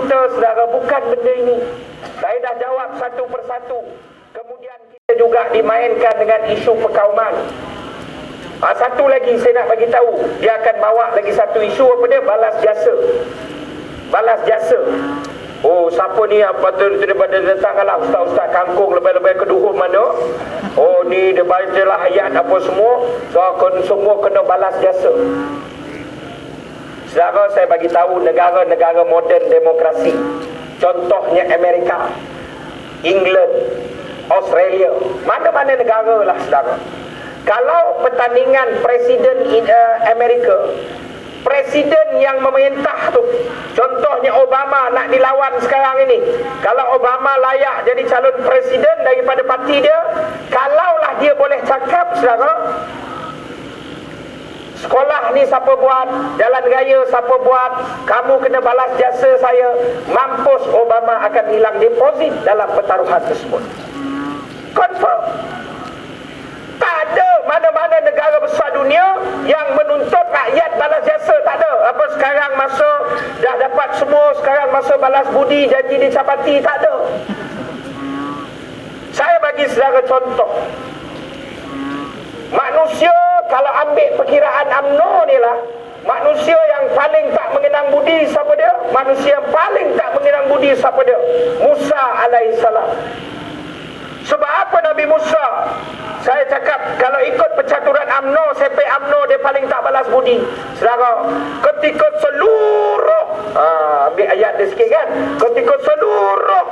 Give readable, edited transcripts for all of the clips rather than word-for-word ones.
kita, saudara, bukan benda ini. Saya dah jawab satu persatu. Kemudian kita juga dimainkan dengan isu perkauman. Satu lagi saya nak bagi tahu, dia akan bawa lagi satu isu, apa dia? Balas jasa. Balas jasa. Oh, siapa ni apa tu daripada datang lah ustaz-ustaz kangkung lebih-lebih keduhum mana? Oh, ni dia bacalah ayat apa semua, so semua kena balas jasa. Saudara, saya bagi tahu negara-negara moden demokrasi. Contohnya Amerika, England, Australia, mana-mana negara lah, saudara. Kalau pertandingan Presiden Amerika, Presiden yang memerintah tu, contohnya Obama nak dilawan sekarang ini, kalau Obama layak jadi calon presiden daripada parti dia, kalaulah dia boleh cakap, saudara, sekolah ni siapa buat, jalan raya siapa buat, kamu kena balas jasa saya, mampus Obama akan hilang deposit dalam pertaruhan tersebut. Confirm. Tak ada mana-mana negara besar dunia yang menuntut rakyat balas jasa. Tak ada. Apa sekarang masa dah dapat semua, sekarang masa balas budi, janji dicapati. Tak ada. Saya bagi saudara contoh. Manusia, kalau ambil perkiraan UMNO ni lah, manusia yang paling tak mengenang budi siapa dia? Manusia yang paling tak mengenang budi siapa dia? Musa alaihissalam. Sebab apa Nabi Musa? Saya cakap, kalau ikut percaturan UMNO, CP UMNO dia paling tak balas budi. Saudara, ketika seluruh ambil ayat dia sikit kan, ketika seluruh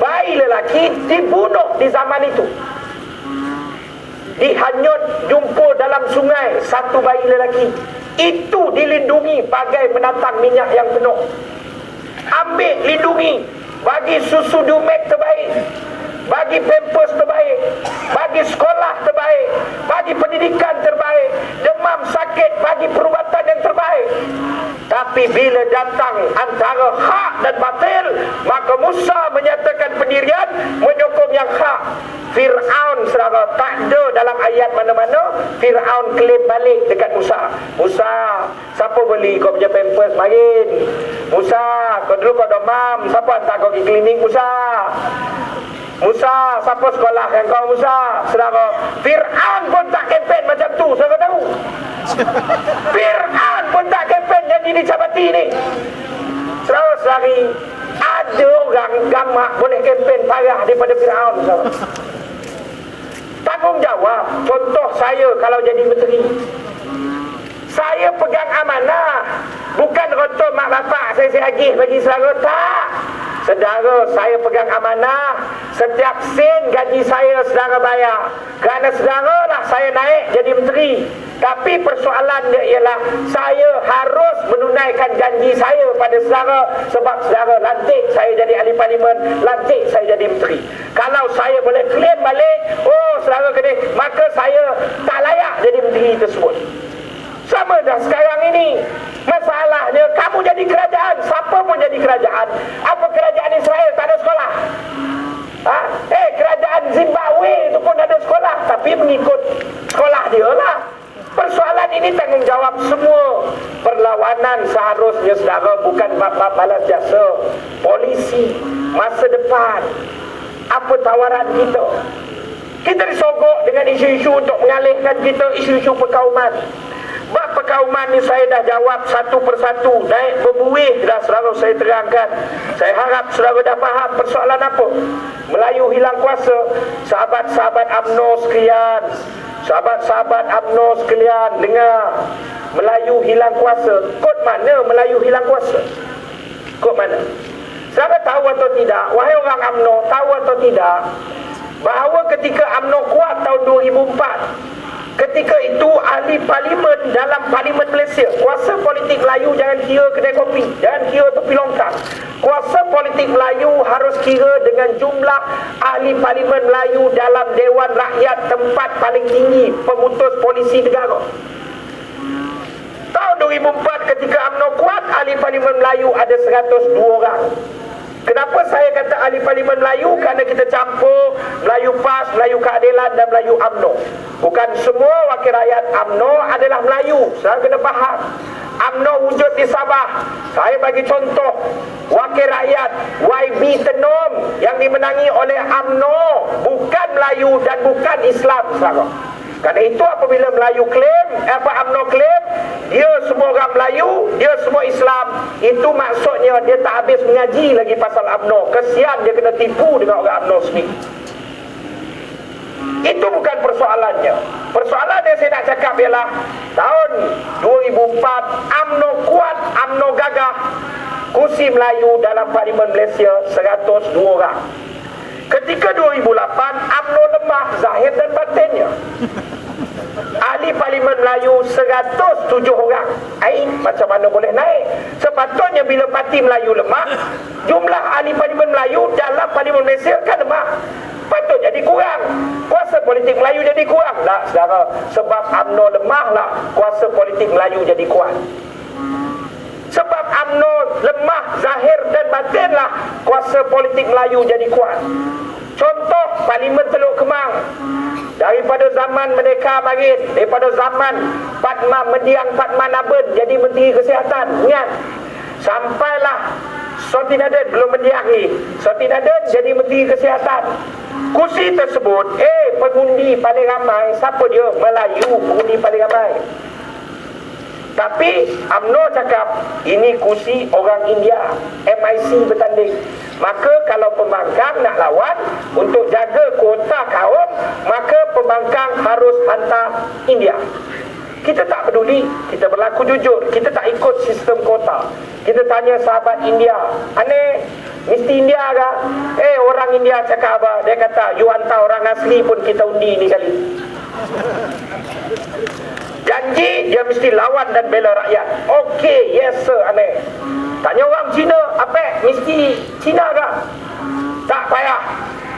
bayi lelaki dibunuh di zaman itu, dihanyut jumpa dalam sungai satu bayi lelaki, itu dilindungi bagai menatang minyak yang penuh. Ambil, lindungi, bagi susu Dumex terbaik, bagi pampers terbaik, bagi sekolah terbaik, bagi pendidikan terbaik, demam sakit bagi perubatan yang terbaik. Tapi bila datang antara hak dan batil, maka Musa menyatakan pendirian, menyokong yang hak. Fir'aun, saudara, tak ada dalam ayat mana-mana Fir'aun klaim balik dekat Musa. Musa, siapa beli kau punya pampers marin? Musa, kau dulu kau demam, siapa hantar kau pergi klinik? Musa, Musa, siapa sekolah yang kau? Musa, saudara, Fir'aun pun tak kempen macam tu, saudara tahu. Fir'aun pun tak kempen janji dicabati ni. Saudara-saudari, ada orang gamak boleh kempen parah daripada Fir'aun, saudara. Tanggungjawab. Contoh saya kalau jadi menteri, saya pegang amanah, bukan rontol mak bapak saya agih bagi saudara, tak. Saudara, saya pegang amanah, setiap sen gaji saya saudara bayar. Kerana saudara lah saya naik jadi menteri. Tapi persoalan dia ialah saya harus menunaikan janji saya pada saudara. Sebab saudara lantik saya jadi ahli parlimen, lantik saya jadi menteri. Kalau saya boleh klaim balik, oh saudara kena, maka saya tak layak jadi menteri tersebut. Sama dah sekarang ini. Masalahnya kamu jadi kerajaan, siapa pun jadi kerajaan. Apa kerajaan Israel tak ada sekolah? Kerajaan Zimbabwe itu pun ada sekolah, tapi mengikut sekolah dia lah. Persoalan ini tanggungjawab semua. Perlawanan seharusnya saudara bukan bab-bab balas jasa. Polisi masa depan, apa tawaran kita? Kita disogok dengan isu-isu untuk mengalihkan kita isu-isu perkauman. Bab perkauman ni saya dah jawab satu persatu, naik berbuih dah saudara saya terangkan. Saya harap saudara dah faham persoalan apa. Melayu hilang kuasa. Sahabat-sahabat UMNO sekalian, sahabat-sahabat UMNO sekalian, dengar. Melayu hilang kuasa. Kod mana Melayu hilang kuasa? Kod mana? Saudara tahu atau tidak, wahai orang UMNO, tahu atau tidak, bahawa ketika UMNO kuat tahun 2004, ketika itu ahli parlimen dalam parlimen Malaysia, kuasa politik Melayu jangan kira kedai kopi, jangan kira tepi longkang. Kuasa politik Melayu harus kira dengan jumlah ahli parlimen Melayu dalam Dewan Rakyat, tempat paling tinggi pemutus polisi negara. Tahun 2004 ketika UMNO kuat, ahli parlimen Melayu ada 102 orang. Kenapa saya kata ahli parlimen Melayu? Kerana kita campur Melayu PAS, Melayu Keadilan dan Melayu UMNO. Bukan semua wakil rakyat UMNO adalah Melayu. Saya kena faham. UMNO wujud di Sabah. Saya bagi contoh, Wakil Rakyat YB Tenom yang dimenangi oleh UMNO, bukan Melayu dan bukan Islam, saudara. Kerana itu apabila Melayu klaim, UMNO klaim dia semua orang Melayu, dia semua Islam, itu maksudnya dia tak habis mengaji lagi pasal UMNO. Kesian dia kena tipu dengan orang UMNO sendiri. Itu bukan persoalannya. Persoalan yang saya nak cakap ialah tahun 2004 UMNO kuat, UMNO gagah. Kursi Melayu dalam Parlimen Malaysia 102 orang. Ketika 2008 UMNO lemah zahir dan batinnya. Ahli Parlimen Melayu 107 orang. Macam mana boleh naik? Sepatutnya bila parti Melayu lemah, jumlah ahli Parlimen Melayu dalam Parlimen Malaysia kan lemah. Patut jadi kurang. Kuasa politik Melayu jadi kurang. Tak, saudara. Sebab UMNO lemah lah, kuasa politik Melayu jadi kuat. Sebab UMNO lemah zahir dan batin lah, kuasa politik Melayu jadi kuat. Contoh Parlimen Teluk Kemang. Daripada zaman Merdeka Marin, daripada zaman Mendiang Fatma Naben jadi Menteri Kesihatan, ingat, sampailah Soti Naden belum mendiang ni, Soti Naden jadi Menteri Kesihatan. Kursi tersebut, pengundi paling ramai siapa dia? Melayu, pengundi paling ramai. Tapi UMNO cakap ini kursi orang India, MIC bertanding. Maka kalau pembangkang nak lawan untuk jaga kuota kaum, maka pembangkang harus hantar India. Kita tak peduli, kita berlaku jujur, kita tak ikut sistem kuota. Kita tanya sahabat India, aneh, mesti India ke? Orang India cakap apa? Dia kata, you hantar orang asli pun kita undi ni kali. Janji dia mesti lawan dan bela rakyat. Okey, yes sir, aneh. Tanya orang Cina, apa? Mesti Cina ke? Tak payah.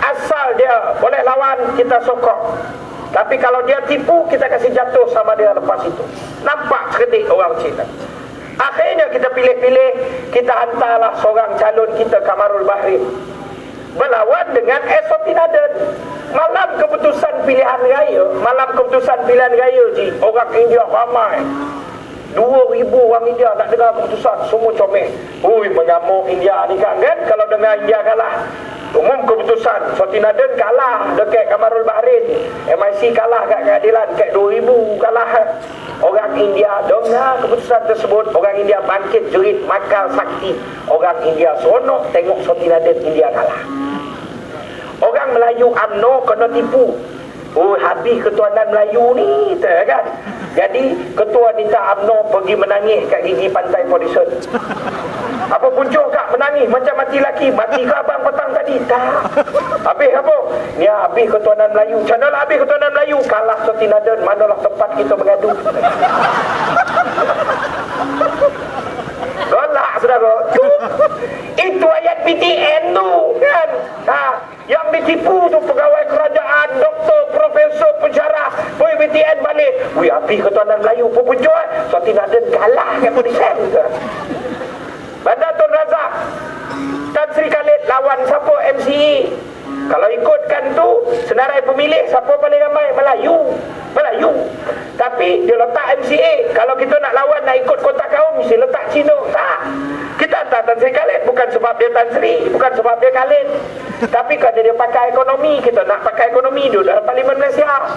Asal dia boleh lawan, kita sokong. Tapi kalau dia tipu, kita kasih jatuh sama dia lepas itu. Nampak cerdik orang Cina. Akhirnya kita pilih-pilih, kita hantarlah seorang calon kita, Kamarul Bahrin, berlawan dengan Soti Naden. Malam keputusan pilihan raya, Ji, orang India ramai. 2,000 orang India nak dengar keputusan, semua comel. Ui, mengamuk India ni kan, kalau dengar India kalah. Umum keputusan, Soti Naden kalah dekat Kamarul Bahrin, MIC kalah kat keadilan, kat 2,000 kalah. Orang India dengar keputusan tersebut, orang India bangkit jerit makal sakti. Orang India seronok tengok Soti Naden India kalah. Orang Melayu UMNO kena tipu. Oh, habis ketuanan Melayu ni, kan? Jadi ketua minta UMNO pergi menangis kat gigi pantai Polison. Apa punca kak menangis macam mati laki? Mati ke abang petang tadi? Tak. Habis apa? Ni habis ketuanan Melayu. Macam mana lah habis ketuanan Melayu? Kalah Soti Naden, manalah tempat kita mengadu. Golak saudara. Itu ayat PTN tu kan. Yang ditipu tu pegawai kerajaan, doktor, profesor, pensyarah, pergi PTN balik. Wih, habis ketuanan Melayu pun punca. Soti Naden kalah kat Polisen. Bandar Tun Razak, Tan Sri Khalid lawan siapa? MCE. Kalau ikutkan tu senarai pemilih, siapa paling ramai? Melayu. Tapi dia letak MCA. Kalau kita nak lawan, nak ikut kota kaum, mesti letak Cina. Tak. Kita hantar Tan Sri Khalid bukan sebab dia Tan Sri, bukan sebab dia Khalid. Tapi kerana dia pakai ekonomi, kita nak pakai ekonomi dia dalam Parlimen Malaysia.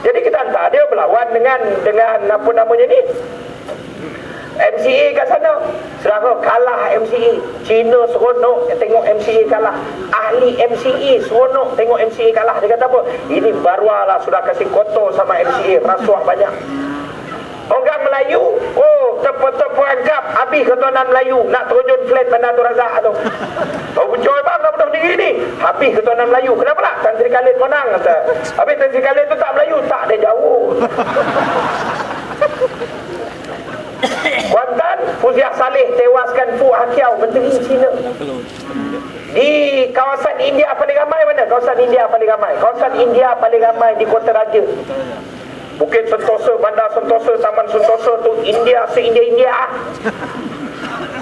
Jadi kita hantar dia berlawan dengan apa namanya ni, MCA kat sana. Saudara, kalah MCA. Cina seronok tengok MCA kalah. Ahli MCA seronok tengok MCA kalah. Dia kata apa? Ini barualah sudah kasih kotor sama MCA, rasuah banyak. Orang Melayu, terperangkap habis ketuanan Melayu nak terjun flat Bandar Tun Razak tu. Punca bang, kenapa dah berdiri ni? Habis ketuanan Melayu. Kenapa lah? Tan Sri Khalid menang kata. Habis Tan Sri Khalid tu tak Melayu, tak, dia jauh. Kuantan, Fuziah Saleh tewaskan Fu Hakiau, Menteri Cina. Di kawasan India paling ramai mana? Kawasan India paling ramai. Kawasan India paling ramai di Kota Raja. Bukit Sentosa, Bandar Sentosa, Taman Sentosa tu India, se-India.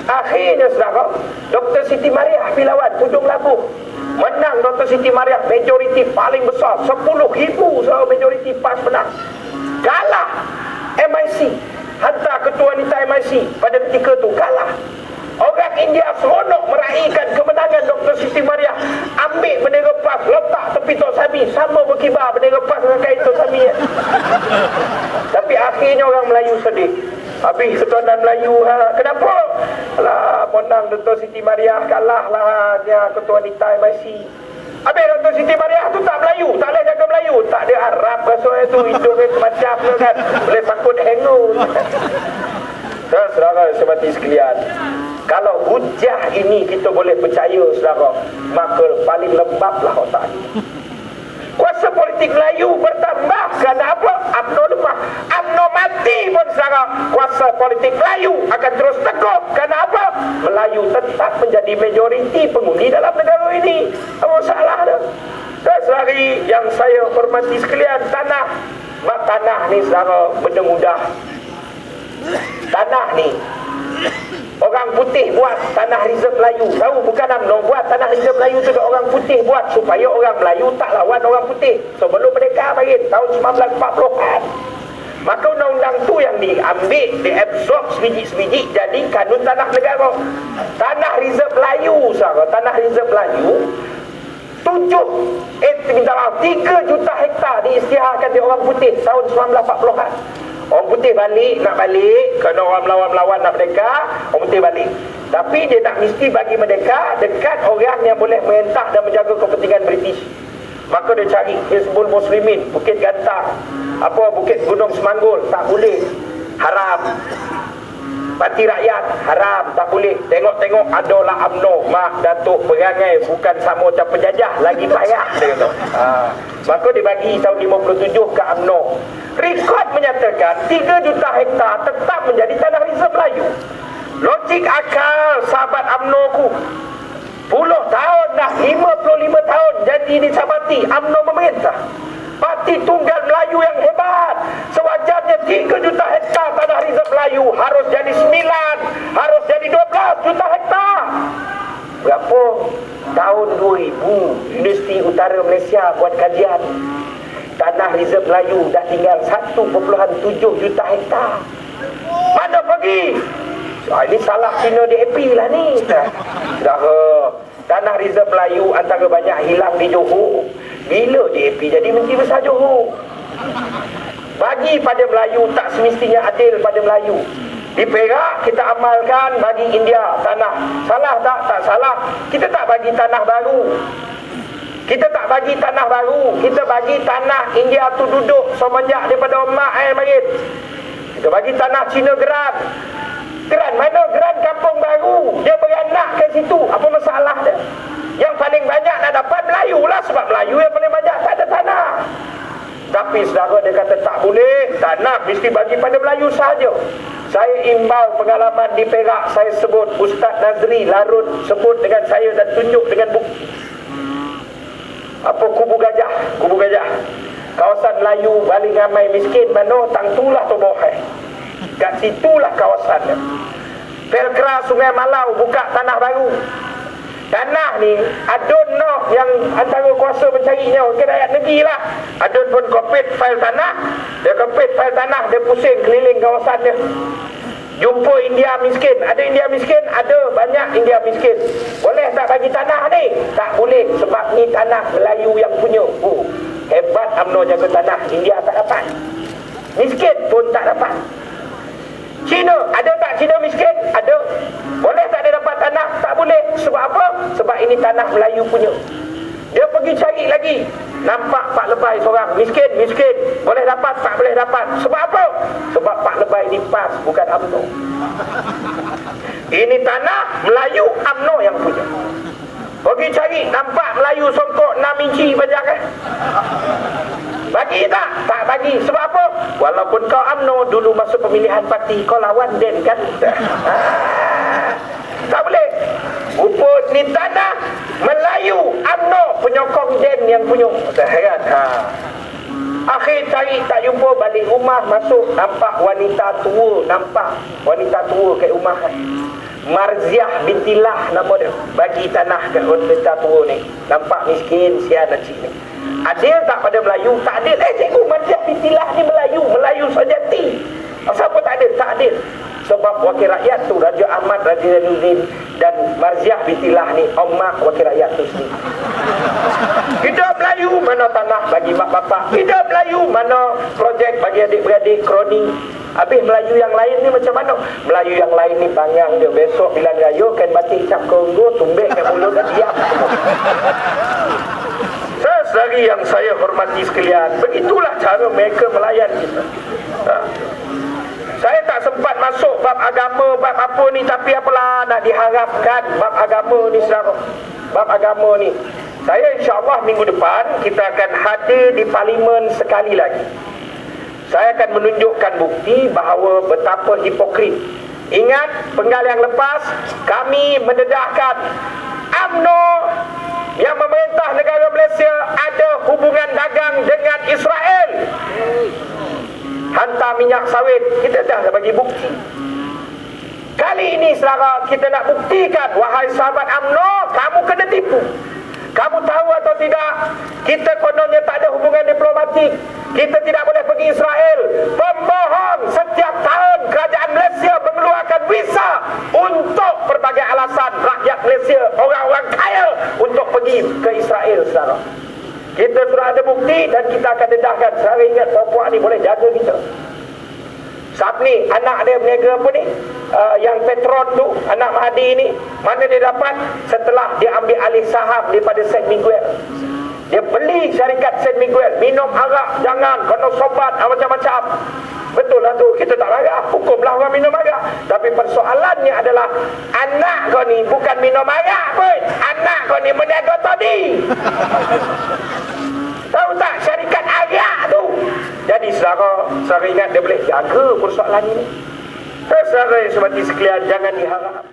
Akhirnya saudara, Dr. Siti Mariah pergi lawan Hujung Labuh. Menang Dr. Siti Mariah, majoriti paling besar, 10,000 saudara, majoriti PAS menang. Kalah MIC. hantar ketua wanita MIC. Pada ketika tu kalah. Orang India seronok meraihkan kemenangan Dr. Siti Mariah. Ambil bendera PAS, letak tepi Tok Sami, sama berkibar bendera PAS dengan kain Tok Sami. Tapi akhirnya orang Melayu sedih. Habis ketuanan Melayu, kenapa? Alah, menang Dr. Siti Mariah, kalah lah dia ketua wanita MIC. Habis Dr. Siti Mariah tu tak Melayu, tak boleh jaga Melayu, tak ada Arab rasanya tu, hidung dia macam tu kan, boleh takut hangul. Saudara semati sekalian, kalau hujah ini kita boleh percaya, saudara, maka paling lembablah otak kita. Kuasa politik Melayu bertambah kerana apa? UMNO lemah. UMNO mati pun, saudara, kuasa politik Melayu akan terus teguh. Kerana apa? Melayu tetap menjadi majoriti pengundi dalam negara ini. Apa masalah tu? Saudara yang saya hormati sekalian, tanah ni, saudara, benda mudah. Tanah ni orang putih buat tanah reserve Melayu. Tahu, bukan UMNO buat tanah reserve Melayu tu, orang putih buat supaya orang Melayu tak lawan orang putih. Sebelum mereka bagi tahun 1940-an. Maka undang-undang tu yang diambil, diabsorb sebiji-sebiji jadi kanun tanah negara. Tanah reserve Melayu, saudara, tanah reserve Melayu 3 juta hektar diisytiharkan di orang putih tahun 1940-an. Orang putih balik, nak balik kerana orang melawan-melawan nak merdeka, orang putih balik. Tapi dia tak mesti bagi merdeka dekat orang yang boleh merintah dan menjaga kepentingan British. Maka dia cari Hizbul Muslimin, Bukit Gantang, Bukit Gunung Semanggul, tak boleh, haram. Parti Rakyat, haram, tak boleh. Tengok-tengok adalah UMNO, mak Datuk perangai bukan sama macam penjajah, lagi payah, dia kata. Maka dia bagi tahun 57 ke UMNO. Rekod menyatakan 3 juta hektar tetap menjadi tanah reserve Melayu. Logik akal sahabat UMNO ku, 10 tahun dah, 55 tahun janji disabati, UMNO memerintah. Parti Tunggal Melayu yang hebat. Sewajarnya 3 juta hektar tanah reserve Melayu harus jadi 9, harus jadi 12 juta hektar. Berapa? Tahun 2000 Universiti Utara Malaysia buat kajian, tanah reserve Melayu dah tinggal 1.7 juta hektar. Mana pergi? Ini salah Cina DAP lah ni. Saudara, tanah reserve Melayu antara banyak hilang di Johor. Bila DAP jadi Menteri Besar Johor? Bagi pada Melayu tak semestinya adil pada Melayu. Di Perak kita amalkan bagi India tanah. Salah tak? Tak salah. Kita tak bagi tanah baru. Kita tak bagi tanah baru. Kita bagi tanah India tu duduk semenjak daripada Mak Marit. Kita bagi tanah Cina Geran. Geran mana? Geran kampung baru. Dia beranak ke situ. Apa masalah dia? Yang paling banyak nak dapat Melayu lah, sebab Melayu yang paling banyak tak ada tanah. Tapi saudara, dia kata tak boleh, tanah mesti bagi pada Melayu sahaja. Saya imbau pengalaman di Perak, saya sebut Ustaz Nazri Larut sebut dengan saya dan tunjuk dengan bukti. Kubu Gajah, kawasan Melayu paling ramai miskin mana? Tangtulah tu bohai. Kat situlah kawasannya. Pelkra Sungai Malau buka tanah baru. Tanah ni adun noh yang antara kuasa mencarinya ke rakyat negeri lah. Adun pun kompet fail tanah. Dia kompet fail tanah, dia pusing keliling kawasan dia. Jumpa India miskin. Ada India miskin? Ada, banyak India miskin. Boleh tak bagi tanah ni? Tak boleh, sebab ni tanah Melayu yang punya. Hebat UMNO jaga tanah. India tak dapat. Miskin pun tak dapat. Cina, ada tak Cina miskin? Ada. Boleh tak dia dapat tanah? Tak boleh. Sebab apa? Sebab ini tanah Melayu punya. Dia pergi cari lagi. Nampak Pak Lebay seorang miskin. Boleh dapat, tak boleh dapat. Sebab apa? Sebab Pak Lebay ni PAS, bukan UMNO. Ini tanah Melayu, UMNO yang punya. Pergi cari, nampak Melayu songkok 6 inci banyak Bagi tak? Tak bagi. Sebab apa? Walaupun kau UMNO dulu masuk pemilihan parti, kau lawan DEN kan? Tak boleh. Rupa ni tanah Melayu, UMNO, penyokong DEN yang punya. Tak heran. Akhir cari tak jumpa, balik rumah masuk, nampak wanita tua kat rumah. Marziah bintilah nama dia. Bagi tanah kat wanita tua ni. Nampak miskin sian cik ni. Adil tak pada Melayu? Tak adil. Cikgu, Marziah bintilah ni Melayu sejati. Siapa tak adil? Tak adil. Sebab wakil rakyat tu Raja Ahmad, Raja Zainuddin dan Marziah Bitilah ni omak wakil rakyat tu sendiri. Hidup Melayu mana tanah bagi mak bapak, hidup Melayu mana projek bagi adik-beradik, kroni. Habis Melayu yang lain ni macam mana? Melayu yang lain ni pangang dia, besok bila raya kan batik cap Kongo, tumbek kat mulut dan diam. Saudari yang saya hormati sekalian, begitulah cara mereka melayan kita. Saya tak sempat masuk bab agama, bab apa ni, tapi apalah nak diharapkan bab agama ni, saudara. Bab agama ni, saya insya-Allah minggu depan kita akan hadir di parlimen sekali lagi. Saya akan menunjukkan bukti bahawa betapa hipokrit. Ingat penggal yang lepas kami mendedahkan UMNO yang memerintah negara Malaysia ada hubungan dagang dengan Israel. Hantar minyak sawit, kita dah bagi bukti. Kali ini saudara, kita nak buktikan, wahai sahabat UMNO, kamu kena tipu. Kamu tahu atau tidak, kita kononnya tak ada hubungan diplomatik, kita tidak boleh pergi Israel. Pembohong, setiap tahun kerajaan Malaysia mengeluarkan visa untuk berbagai alasan rakyat Malaysia, orang-orang kaya untuk pergi ke Israel, saudara. Kita sudah ada bukti dan kita akan dedahkan. Saya ingat puak ni boleh jaga kita. Sabni, anak dia berniaga apa ni? Yang Petron tu, anak Mahdi ni, mana dia dapat? Setelah dia ambil alih saham daripada Saint Miguel. Dia beli syarikat Saint Miguel. Minum arak jangan, kena sobat, macam-macam. Betul lah tu, kita tak marah. Hukumlah orang minum arak. Tapi persoalannya adalah, anak kau ni bukan minum arak pun. Anak kau ni berniaga tadi. Tahu tak syarikat arak tu? Jadi saudara ingat dia boleh jaga persoalan ini. Saudara yang semati sekalian, jangan diharap.